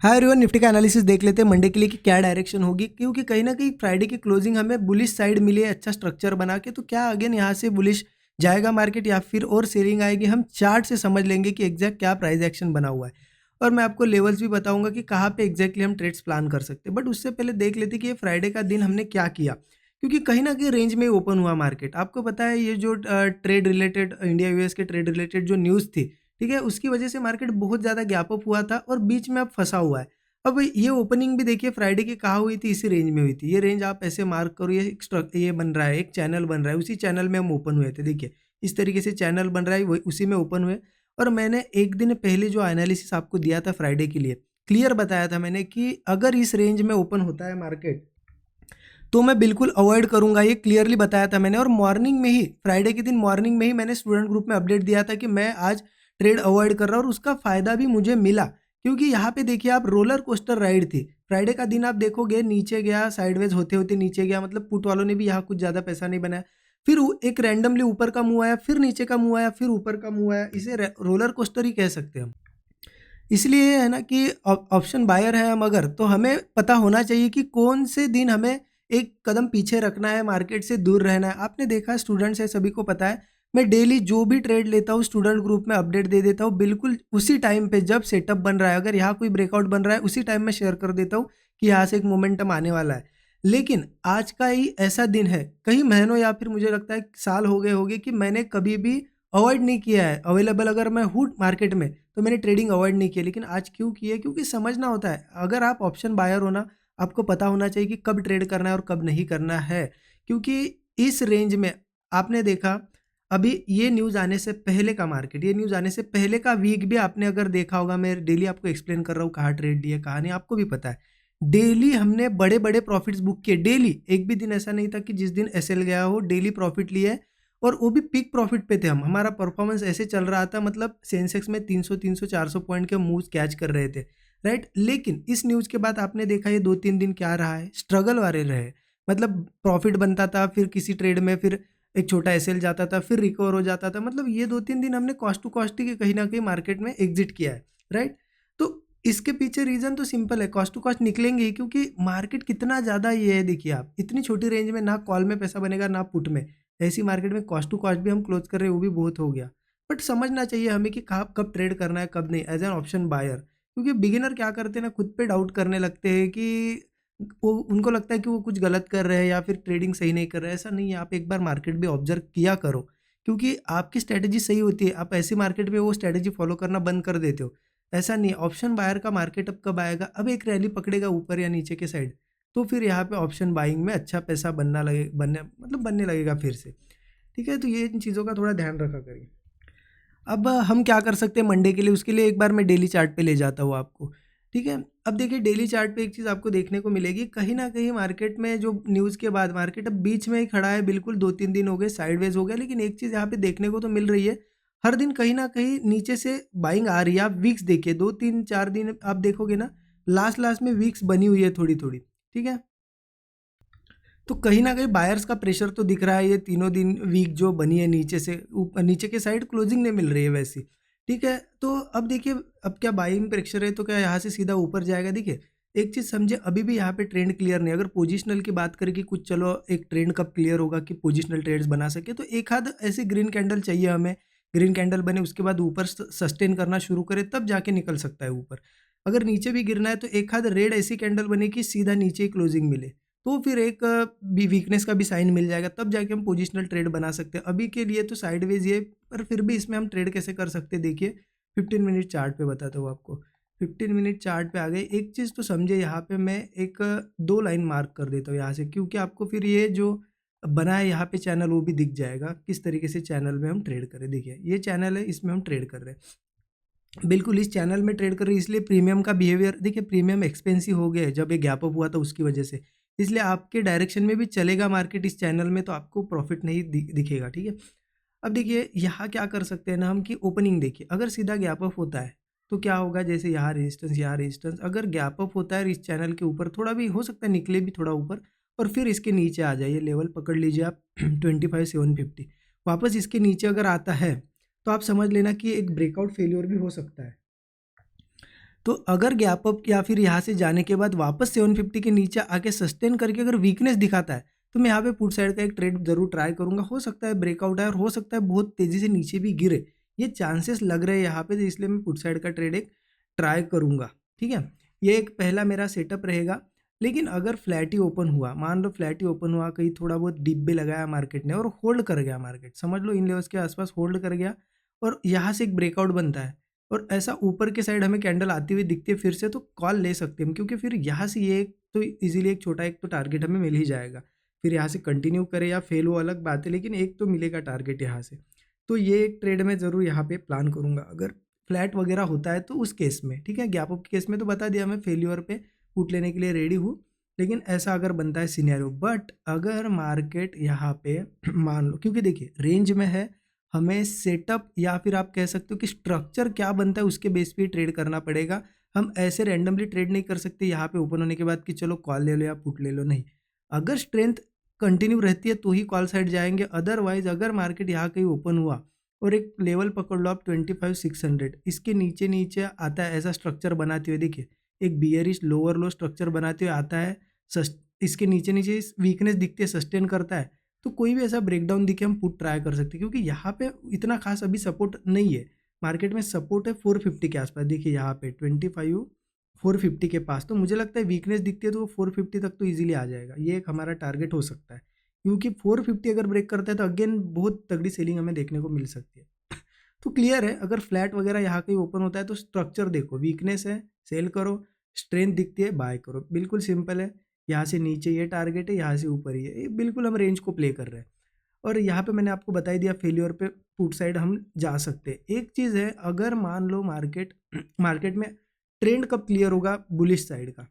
Hi everyone, Nifty का analysis देख लेते हैं मंडे के लिए कि क्या डायरेक्शन होगी, क्योंकि कहीं ना कहीं फ्राइडे की क्लोजिंग हमें बुलिश साइड मिली है अच्छा स्ट्रक्चर बना के। तो क्या अगेन यहाँ से बुलिश जाएगा मार्केट या फिर और सेलिंग आएगी, हम चार्ट से समझ लेंगे कि एग्जैक्ट क्या प्राइस एक्शन बना हुआ है। और मैं आपको लेवल्स भी बताऊंगा कि कहाँ पे एग्जैक्टली हम ट्रेड्स प्लान कर सकते हैं। बट उससे पहले देख लेते हैं कि ये फ्राइडे का दिन हमने क्या किया, क्योंकि कहीं ना कहीं रेंज में ओपन हुआ मार्केट। आपको पता है ये जो ट्रेड रिलेटेड, इंडिया यूएस के ट्रेड रिलेटेड जो न्यूज़ थी, ठीक है, उसकी वजह से मार्केट बहुत ज़्यादा गैप अप हुआ था और बीच में अब फंसा हुआ है। अब ये ओपनिंग भी देखिए फ्राइडे की कहाँ हुई थी, इसी रेंज में हुई थी। ये रेंज आप ऐसे मार्क करो, ये ये बन रहा है, एक चैनल बन रहा है, उसी चैनल में हम ओपन हुए थे। देखिए इस तरीके से चैनल बन रहा है, वही उसी में ओपन हुए। और मैंने एक दिन पहले जो एनालिसिस आपको दिया था फ्राइडे के लिए, क्लियर बताया था मैंने कि अगर इस रेंज में ओपन होता है मार्केट तो मैं बिल्कुल अवॉइड करूंगा, ये क्लियरली बताया था मैंने। और मॉर्निंग में ही, फ्राइडे के दिन मॉर्निंग में ही मैंने स्टूडेंट ग्रुप में अपडेट दिया था कि मैं आज ट्रेड अवॉइड कर रहा हूँ, और उसका फायदा भी मुझे मिला। क्योंकि यहाँ पे देखिए आप, रोलर कोस्टर राइड थी फ्राइडे का दिन। आप देखोगे नीचे गया, साइडवेज होते होते नीचे गया, मतलब पुट वालों ने भी यहाँ कुछ ज़्यादा पैसा नहीं बनाया। फिर एक रैंडमली ऊपर का मुंह आया, फिर नीचे का मुंह आया, फिर ऊपर का मुंह आया। इसे रोलर कोस्टर ही कह सकते हैं हम। इसलिए ये है ना कि ऑप्शन बायर है हम अगर, तो हमें पता होना चाहिए कि कौन से दिन हमें एक कदम पीछे रखना है, मार्केट से दूर रहना है। आपने देखा, स्टूडेंट्स है, सभी को पता है, मैं डेली जो भी ट्रेड लेता हूँ स्टूडेंट ग्रुप में अपडेट दे देता हूँ, बिल्कुल उसी टाइम पे जब सेटअप बन रहा है। अगर यहाँ कोई ब्रेकआउट बन रहा है उसी टाइम में शेयर कर देता हूँ कि यहाँ से एक मोमेंटम आने वाला है। लेकिन आज का ही ऐसा दिन है, कई महीनों या फिर मुझे लगता है साल हो गए होंगे कि मैंने कभी भी अवॉइड नहीं किया है। अवेलेबल अगर मैं हूँ मार्केट में तो मैंने ट्रेडिंग अवॉइड नहीं किया। लेकिन आज क्यों किया? क्योंकि समझना होता है, अगर आप ऑप्शन बायर हो ना, आपको पता होना चाहिए कि कब ट्रेड करना है और कब नहीं करना है। क्योंकि इस रेंज में आपने देखा, अभी ये न्यूज़ आने से पहले का मार्केट, ये न्यूज़ आने से पहले का वीक भी आपने अगर देखा होगा, मैं डेली आपको एक्सप्लेन कर रहा हूँ कहाँ ट्रेड लिया कहाँ नहीं, आपको भी पता है। डेली हमने बड़े बड़े प्रॉफिट्स बुक किए, डेली। एक भी दिन ऐसा नहीं था कि जिस दिन एसएल गया हो, डेली प्रॉफिट लिए। और वो भी पीक प्रॉफिट पे थे हम। हमारा परफॉर्मेंस ऐसे चल रहा था, मतलब सेंसेक्स में 300 400 पॉइंट के मूव्स कैच कर रहे थे, राइट। लेकिन इस न्यूज़ के बाद आपने देखा ये 2-3 दिन क्या रहा है, स्ट्रगल वाले रहे। मतलब प्रॉफिट बनता था, फिर किसी ट्रेड में फिर एक छोटा एसएल जाता था, फिर रिकवर हो जाता था। मतलब ये 2-3 दिन हमने कॉस्ट टू कॉस्ट ही कहीं ना कहीं मार्केट में एग्जिट किया है, राइट। तो इसके पीछे रीजन तो सिंपल है, कॉस्ट टू कॉस्ट निकलेंगे ही, क्योंकि मार्केट कितना ज़्यादा ये है। देखिए आप, इतनी छोटी रेंज में ना कॉल में पैसा बनेगा ना पुट में। ऐसी मार्केट में कॉस्ट टू कॉस्ट भी हम क्लोज कर रहे हैं, वो भी बहुत हो गया। बट समझना चाहिए हमें कि कहाँ कब ट्रेड करना है कब नहीं, एज एन ऑप्शन बायर। क्योंकि बिगिनर क्या करते हैं ना, खुद पे डाउट करने लगते हैं कि वो, उनको लगता है कि वो कुछ गलत कर रहे हैं या फिर ट्रेडिंग सही नहीं कर रहे हैं। ऐसा नहीं है, आप एक बार मार्केट भी ऑब्जर्व किया करो, क्योंकि आपकी स्ट्रेटेजी सही होती है। आप ऐसी मार्केट में वो स्ट्रेटेजी फॉलो करना बंद कर देते हो। ऐसा नहीं है। ऑप्शन बायर का मार्केट अब कब आएगा, अब एक रैली पकड़ेगा ऊपर या नीचे के साइड, तो फिर यहाँ पे ऑप्शन बाइंग में अच्छा पैसा बनने लगेगा फिर से। ठीक है, तो ये इन चीज़ों का थोड़ा ध्यान रखा करिए। अब हम क्या कर सकते हैं मंडे के लिए, उसके लिए एक बार मैं डेली चार्ट पे ले जाता हूँ आपको। ठीक है, अब देखिए डेली चार्ट पे एक चीज़ आपको देखने को मिलेगी, कहीं ना कहीं मार्केट में जो न्यूज़ के बाद मार्केट अब बीच में ही खड़ा है, बिल्कुल 2-3 दिन हो गए साइडवेज हो गया। लेकिन एक चीज़ यहाँ पे देखने को तो मिल रही है, हर दिन कहीं ना कहीं नीचे से बाइंग आ रही है। आप वीक्स देखिए, 2-3-4 दिन आप देखोगे ना, लास्ट लास्ट में वीक्स बनी हुई है थोड़ी थोड़ी। ठीक है, तो कहीं न कहीं बायर्स का प्रेशर तो दिख रहा है। ये तीनों दिन वीक जो बनी है नीचे से ऊपर, नीचे के साइड क्लोजिंग नहीं मिल रही है वैसी। ठीक है, तो अब देखिए, अब क्या बाइंग प्रेशर है तो क्या यहाँ से सीधा ऊपर जाएगा? देखिए, एक चीज़ समझिए, अभी भी यहाँ पे ट्रेंड क्लियर नहीं है। अगर पोजिशनल की बात करें कि कुछ, चलो एक ट्रेंड कब क्लियर होगा कि पोजिशनल ट्रेड्स बना सके, तो एक आध ऐसी ग्रीन कैंडल चाहिए हमें। ग्रीन कैंडल बने उसके बाद वीकर सस्टेन करना शुरू करे, तब जाके निकल सकता है ऊपर। अगर नीचे भी गिरना है तो एक आध रेड ऐसी कैंडल बने कि सीधा नीचे ही क्लोजिंग मिले, तो फिर एक भी वीकनेस का भी साइन मिल जाएगा, तब जाके हम पोजिशनल ट्रेड बना सकते हैं। अभी के लिए तो साइडवेज ये, पर फिर भी इसमें हम ट्रेड कैसे कर सकते हैं देखिए, 15 मिनट चार्ट पे बताता हूँ आपको। 15 मिनट चार्ट पे आ गए, एक चीज़ तो समझे, यहाँ पे मैं एक 2 लाइन मार्क कर देता हूँ यहाँ से, क्योंकि आपको फिर ये जो बना है यहाँ पे चैनल, वो भी दिख जाएगा किस तरीके से चैनल में हम ट्रेड करें। देखिए ये चैनल है, इसमें हम ट्रेड कर रहे हैं, बिल्कुल इस चैनल में ट्रेड कर रही है। इसलिए प्रीमियम का बिहेवियर देखिए, प्रीमियम एक्सपेंसिव हो गया है जब ये गैप अप हुआ था उसकी वजह से। इसलिए आपके डायरेक्शन में भी चलेगा मार्केट इस चैनल में, तो आपको प्रॉफिट नहीं दिखेगा। ठीक है, अब देखिए यहाँ क्या कर सकते हैं ना हम, कि ओपनिंग देखिए, अगर सीधा गैप अप होता है तो क्या होगा, जैसे यहाँ रेजिस्टेंस, यहाँ रेजिस्टेंस, अगर गैप अप होता है इस चैनल के ऊपर, थोड़ा भी हो सकता है निकले भी थोड़ा ऊपर, और फिर इसके नीचे आ जाइए, लेवल पकड़ लीजिए आप 25,750। वापस इसके नीचे अगर आता है तो आप समझ लेना कि एक ब्रेकआउट फेलियर भी हो सकता है। तो अगर गैप अप या फिर यहाँ से जाने के बाद वापस 750 के नीचे आके सस्टेन करके अगर वीकनेस दिखाता है तो मैं यहाँ पे पुट साइड का एक ट्रेड जरूर ट्राई करूंगा। हो सकता है ब्रेकआउट है और हो सकता है बहुत तेजी से नीचे भी गिरे, ये चांसेस लग रहे हैं यहाँ पे, तो इसलिए मैं पुट साइड का ट्रेड एक ट्राई करूंगा। ठीक है, ये एक पहला मेरा सेटअप रहेगा। लेकिन अगर फ्लैट ही ओपन हुआ, मान लो फ्लैट ही ओपन हुआ, कहीं थोड़ा बहुत डिप भी लगाया मार्केट ने और होल्ड कर गया, मार्केट समझ लो इन लेवल्स के आसपास होल्ड कर गया और यहाँ से एक ब्रेकआउट बनता है और ऐसा ऊपर के साइड हमें कैंडल आती हुई दिखती है फिर से, तो कॉल ले सकते हैं हम, क्योंकि फिर यहाँ से ये तो इजीली एक छोटा एक तो टारगेट हमें मिल ही जाएगा। फिर यहाँ से कंटिन्यू करे या फेल हो अलग बात है, लेकिन एक तो मिलेगा टारगेट यहाँ से। तो ये एक ट्रेड में ज़रूर यहाँ पे प्लान करूँगा अगर फ्लैट वगैरह होता है तो उस केस में। ठीक है, गैप अप के केस में तो बता दिया मैं फेल्यूर पे पुट लेने के लिए रेडी हूँ, लेकिन ऐसा अगर बनता है सिनेरियो। बट अगर मार्केट यहाँ पे मान लो, क्योंकि देखिए रेंज में है, हमें सेटअप या फिर आप कह सकते हो कि स्ट्रक्चर क्या बनता है उसके बेस पे ट्रेड करना पड़ेगा। हम ऐसे रैंडमली ट्रेड नहीं कर सकते यहाँ पे ओपन होने के बाद कि चलो कॉल ले लो या पुट ले लो, नहीं। अगर स्ट्रेंथ कंटिन्यू रहती है तो ही कॉल साइड जाएंगे, अदरवाइज अगर मार्केट यहाँ कहीं ओपन हुआ और एक लेवल पकड़ लो आप 25,600, इसके नीचे नीचे आता है ऐसा स्ट्रक्चर बनाते हुए, देखिए एक बियरिश लोअर लो स्ट्रक्चर बनाते हुए आता है, इसके नीचे नीचे वीकनेस दिखती है, सस्टेन करता है, तो कोई भी ऐसा ब्रेकडाउन दिखे हम पुट ट्राई कर सकते हैं, क्योंकि यहाँ पे इतना खास अभी सपोर्ट नहीं है। मार्केट में सपोर्ट है 450 के आसपास, देखिए यहाँ पे 25 450 के पास, तो मुझे लगता है वीकनेस दिखती है तो वो 450 तक तो इजीली आ जाएगा, ये एक हमारा टारगेट हो सकता है। क्योंकि 450 अगर ब्रेक करता है तो अगेन बहुत तगड़ी सेलिंग हमें देखने को मिल सकती है। तो क्लियर है, अगर फ्लैट वगैरह यहाँ कहीं ओपन होता है तो स्ट्रक्चर देखो, वीकनेस है सेल करो, स्ट्रेंथ दिखती है बाय करो, बिल्कुल सिंपल है। यहाँ से नीचे ये टारगेट है, यहाँ से ऊपर ये बिल्कुल हम रेंज को प्ले कर रहे हैं। और यहाँ पे मैंने आपको बता ही दिया फेल्योर पे पुट साइड हम जा सकते हैं। एक चीज़ है, अगर मान लो मार्केट मार्केट में ट्रेंड कब क्लियर होगा बुलिश साइड का,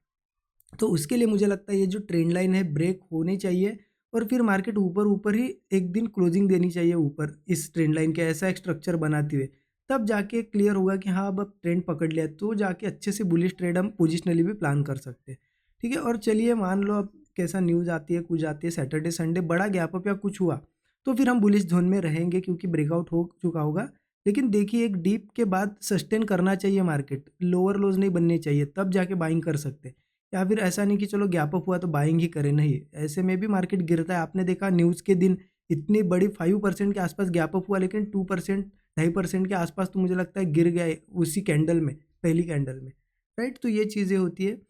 तो उसके लिए मुझे लगता है ये जो ट्रेंड लाइन है ब्रेक होनी चाहिए और फिर मार्केट ऊपर ऊपर ही एक दिन क्लोजिंग देनी चाहिए ऊपर इस ट्रेंड लाइन के, ऐसा एक स्ट्रक्चर बनाते हुए, तब जाके क्लियर होगा कि हाँ अब ट्रेंड पकड़ लिया, तो जाके अच्छे से बुलिश ट्रेड हम पोजिशनली भी प्लान कर सकते हैं। ठीक है, और चलिए मान लो अब कैसा न्यूज़ आती है कुछ आती है, सैटरडे संडे बड़ा गैप अप या कुछ हुआ तो फिर हम बुलिश जोन में रहेंगे क्योंकि ब्रेकआउट हो चुका होगा। लेकिन देखिए एक डीप के बाद सस्टेन करना चाहिए, मार्केट लोअर लोज नहीं बनने चाहिए, तब जाके बाइंग कर सकते हैं। या फिर ऐसा नहीं कि चलो गैप अप हुआ तो बाइंग ही करें, नहीं, ऐसे में भी मार्केट गिरता है। आपने देखा न्यूज़ के दिन इतनी बड़ी 5% के आसपास गैप अप हुआ, लेकिन 2% 2.5% के आसपास तो मुझे लगता है गिर गया उसी कैंडल में, पहली कैंडल में, राइट। तो ये चीज़ें होती है,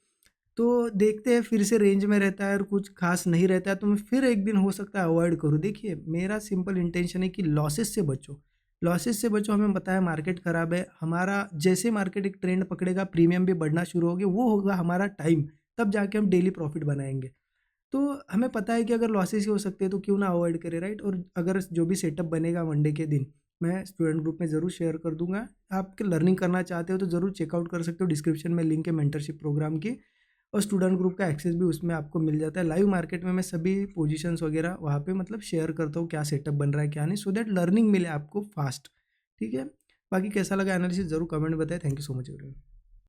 तो देखते हैं फिर से रेंज में रहता है और कुछ खास नहीं रहता है तो मैं फिर एक दिन हो सकता है अवॉइड करूँ। देखिए मेरा सिंपल इंटेंशन है कि लॉसेस से बचो, लॉसेस से बचो। हमें पता है मार्केट ख़राब है, हमारा जैसे मार्केट एक ट्रेंड पकड़ेगा प्रीमियम भी बढ़ना शुरू होगी, वो होगा हमारा टाइम, तब जाके हम डेली प्रॉफिट बनाएंगे। तो हमें पता है कि अगर लॉसेस ही हो सकते हैं तो क्यों ना अवॉइड करें, राइट। और अगर जो भी सेटअप बनेगा मंडे के दिन मैं स्टूडेंट ग्रुप में ज़रूर शेयर कर दूंगा। आप लर्निंग करना चाहते हो तो ज़रूर चेकआउट कर सकते हो, डिस्क्रिप्शन में लिंक है मेंटरशिप प्रोग्राम की, और स्टूडेंट ग्रुप का एक्सेस भी उसमें आपको मिल जाता है। लाइव मार्केट में मैं सभी पोजीशंस वगैरह वहाँ पे मतलब शेयर करता हूँ, क्या सेटअप बन रहा है क्या नहीं, सो दैट लर्निंग मिले आपको फास्ट। ठीक है, बाकी कैसा लगा एनालिसिस ज़रूर कमेंट में बताएं। Thank you so much everyone.